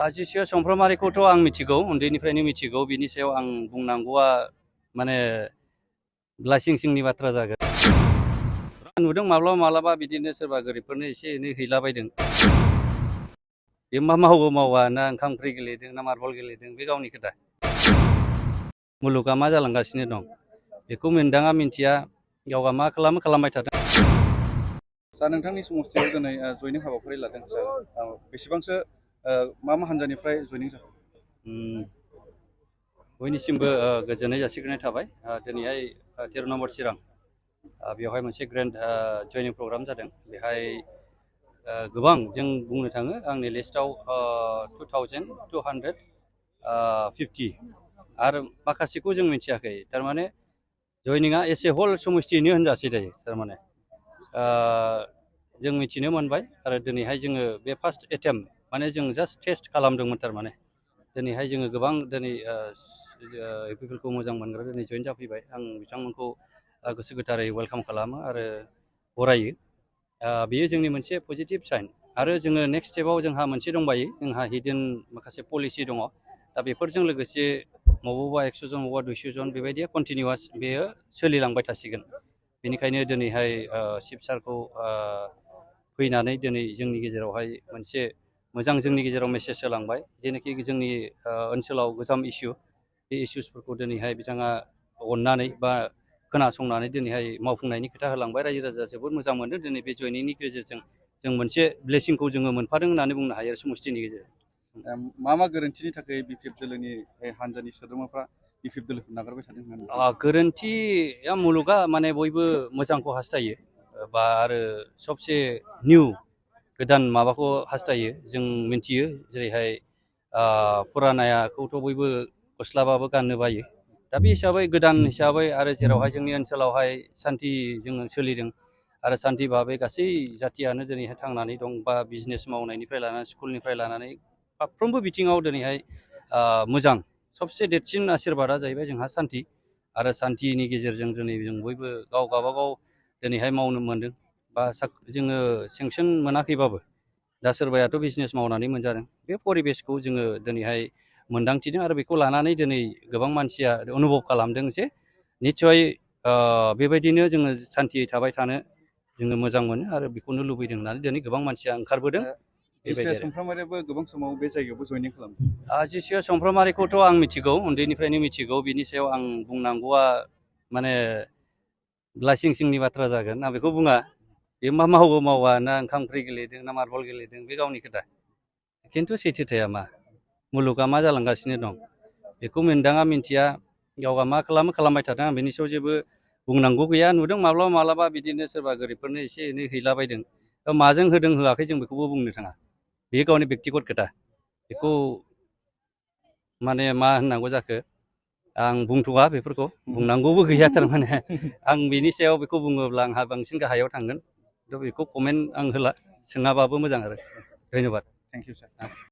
आजिसिया समफ्रामारिखौथ' आं मिथिगौ, उन्दैनिफ्रायनो मिथिगौ। बिनि सायाव आं बुंनांगौआ माने लाइसिंसिंनि बाथ्रा जागोन। नुदों माब्लाबा माब्लाबा बिदिनो सोरबा गोरिबफोरनो एसे एनै हैलाबायदों। बे मा मावो मावा, ना ओंखाम ओंख्रि गेलेदों ना मार्बल गेलेदों, बे गावनि खोथा। मुलुगा मा जालांगासिनो दं बेखौ मोनदाङा मिन्थिया, गावगा मा खालामो खालामबाय थादों। दा नोंथांनि समस्थियाव दिनै जयनिं हाबाफारि लादों सार, बेसेबांसो मा हान्जानिफ्राय जयनिं जाखो? बयनिसिमबो गोजोननाय जासिग्रोनाय थाबाय। दिनैहाय 13 नम्बर चिरां बेवहाय मोनसे ग्रेन्ड जयनिं प्रग्राम जादों। बेहाय गोबां जों बुंनो थाङो, आंनि लिस्टआव 2250 आरो माखासेखौ जों मिथियाखै। थारमाने जयनिंआ एसे हल समस्थियैनो होनजासै दायो। थारमाने जों मिथिनो मोनबाय आरो दिनैहाय जोङो बे फार्स्ट एटेम्प्ट, माने जों जास्ट टेस्ट खालामदोंमोन। थारमाने दिनैहाय जोङो गोबां दिनै इउपिपिएलखौ मोजां मोनग्रा दिनै जइन जाफैबाय। आं बिथांमोनखौ गोसो गोथारै वेलकाम खालामो आरो बरायो। बेयो जोंनि मोनसे पजिटिभ साइन। आरो जोङो नेक्स्ट स्टेपाव जोंहा मोनसे दंबायो, जोंहा हिडन माखासे पलिसि दङ। दा बेफोरजों लोगोसे बबावबा 100 जन, बबावबा 200 जन बेबायदिया कन्टिनिउवास बेयो सोलिलांबाय थासिगोन। बेनिखायनो दिनैहाय चिफ सारखौ फैनानै दिनै जोंनि गेजेरावहाय मोनसे मोजां जोंनि गेजेराव मेसेज होलांबाय, जेनाखि जोंनि ओनसोलाव गोजाम इस्यु, बे इस्युसफोरखौ दिनैहाय बिथाङा अननानै बा खोनासंनानै दिनैहाय मावफुंनायनि खोथा होलांबाय। रायजो राजा जोबोद मोजां मोनदों। दिनै बे जयनिंनि गेजेरजों जों मोनसे ब्लेसिंखौ जोङो मोनफादों होननानै बुंनो हायो समष्टिनि गेजेरजों। मा गोरोन्थिनि थाखाय बिपिएफ दोलोनि हान्जानि सोद्रोमाफ्रा बिपिएफ दोलोखौ नागारबाय थादों होननानै? गोरोन्थिया मुलुगा माने बयबो मोजांखौ हास्थायो, बा आरो सबसे निउ गोदान माबाखौ हास्थायो। जों मिथियो जेरैहाय फुरानायाखौथ' बयबो गस्लाबाबो गाननो बायो। दा बे हिसाबै गोदान हिसाबै आरो जेरावहाय जोंनि ओनसोलावहाय सान्थि जोङो सोलिदों आरो सान्थि भाबै गासै जाथियानो दिनैहाय थांनानै दं, बा बिजनेस मावनायनिफ्राय लानानै स्कुलनिफ्राय लानानै फारफ्रोमबो बिथिङाव दिनैहाय मोजां। सबसे देरसिन आशिर्बादा जाहैबाय जोंहा सान्थि, आरो सान्थिनि गेजेरजों दिनै जों बयबो गाव गावबागाव दिनैहाय मावनो मोनदों। बा जोङो सेंसन मोनाखैबाबो दा सोरबायाथ' बिजनेस मावनानै मोनजादों। बे परिबेसखौ जोङो दिनैहाय मोन्दांथिदों आरो बेखौ लानानै दिनै गोबां मानसिया अनुभब खालामदों जे निस्सय बेबायदिनो जोङो सान्थियै थाबाय थानो जोङो मोजां मोनो आरो बेखौनो लुबैदों होननानै दिनै गोबां मानसिया ओंखारबोदों। जिसिया समफ्रामारियाबो गोबां समाव बे जायगायावबो जयनिं खालामदों। जिसिया समफ्रामारिखौथ' आं मिथिगौ, उन्दैनिफ्रायनो मिथिगौ। बिनि सायाव आं बुंनांगौआ माने लाइसिंसिंनि बाथ्रा जागोन। आं बेखौ बुङा। बे मा मावो मावा, ना ओंखाम ओंख्रि गेलेदों ना मार्बल गेलेदों, बे गावनि खोथा। खिन्थु सैथोथाया मा, मुलुगा मा जालांगासिनो दं बेखौ मोनदाङा मिन्थिया, गावगा मा खालामो खालामबाय थादों। आं बेनि सायाव जेबो बुंनांगौ गैया। नुदों माब्लाबा माब्लाबा बिदिनो सोरबा गोरिबफोरनो एसे एनै हैलाबायदों। माजों होदों होआखै जों बेखौबो बुंनो थाङा, बेयो गावनि बेक्तिगत खोथा। बेखौ माने मा होननांगौ जाखो, आं बुंथ'वा, बेफोरखौ बुंनांगौबो गैया। थारमाने आं बेनि सायाव बेखौ बुङोब्ला आंहा बांसिन गाहायाव थांगोन। थ' बेखौ कमेन्ट आं होला, सोङाबाबो मोजां आरो। धन्यबाद। Thank you sir.